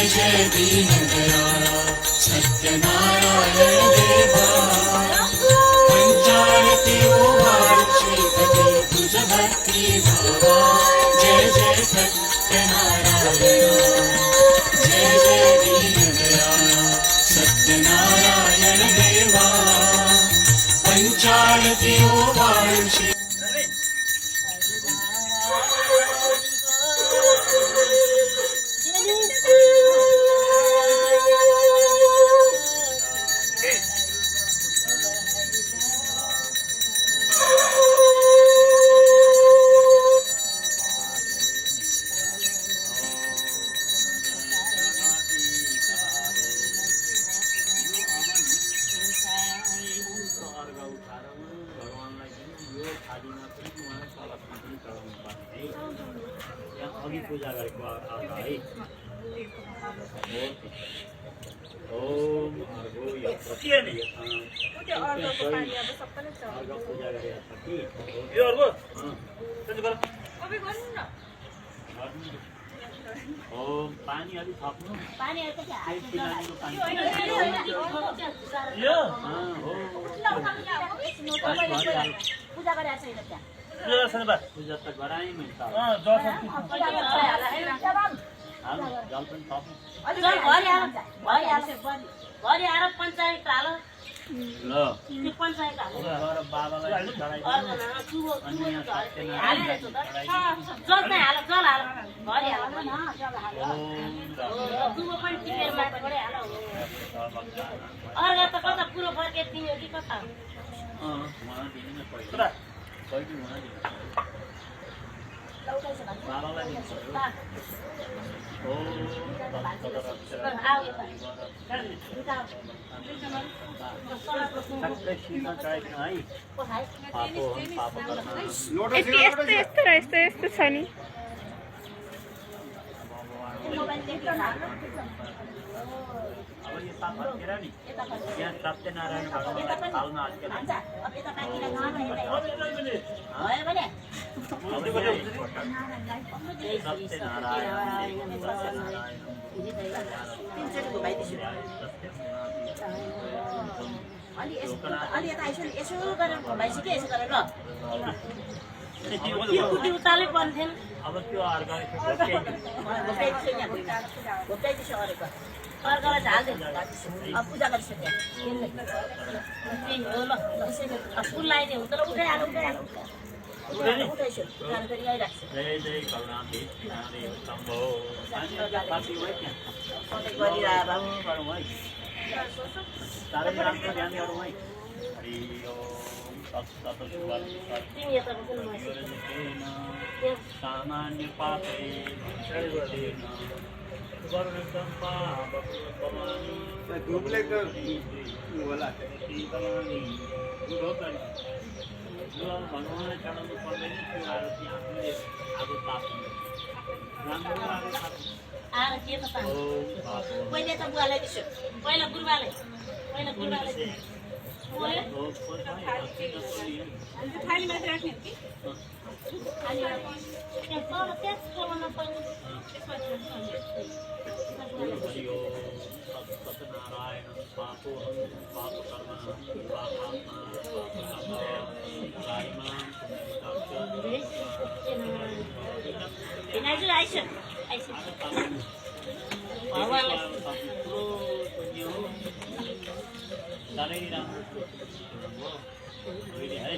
जय दीन दयाला सत्यनारायण देवा पंचारती ओवाळ श्रीपती तुझ भक्ती भावा जय जय सत्यनारायण जय जय दीन दयाला सत्यनारायण देवा पंचारती ओवाळ श्री पूजा गरेको आधा है ओम अर्घो के नि त्यो अर्घको पानी अब सबैले अर्घ पूजा गरेछ कि यो अर्घ त्यसो गर कभी गर्नु न ओम पानी अलि थप्नु पानी अलि त यो पूजा गरेछ छैन त्यहाँ पूजा त गराइमै त भरि आएर पञ्चायत हाल ल पञ्चायत हाल बाबालाई जल हाल जल हाल भरि हाल दुबो पनि टिपेर माथि हाल अर्घ त कता पुरो फर्के तिम्रो कि कता बाबालाई यस्तो छ नि अब यो साफतिर नि यहाँ सत्यनारायण भगवानलाई थालमा हाल्छ अलि यता यसो गरेर घुमाइसक्यो यसो गरेर यो कुटी उतालै पर्ने अब त्यो अर्घाले अर्घलाई झाल्दै अब पूजा गरिसक्यो हो ल फुल लगाइदियो हुन्छ ल उठाइहाल्नु उठाइसक्यो फेरि आइरहेको छ जय जय करुणामय शम्भो साह्रै राम्रो ध्यान गरौँ है हरि ओम सामान्य पापे भगवानलाई चढाउनु पर्दैन त्यो आरती हामीले आगो ताप्नु आरती त पहिले त बुवालाई दिसो पहिला गुरुबालाई थालीमा राख्ने कि सत्यनारायण पापोहं पापकर्मणः है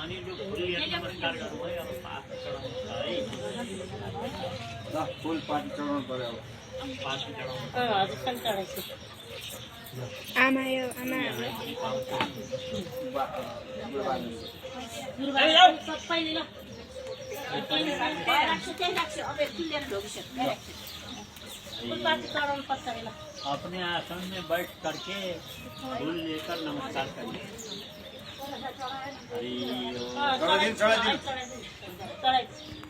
अनि यो फुलले नमस्कार गर्नु है अब पाठ चढाउनु छ है फुल पाठ चढाउनु पर्यो अब पाठ चढाउनु आमा यो आमा अपने आसन में बैठ करके फूल लेकर नमस्कार करिए हरि ओम।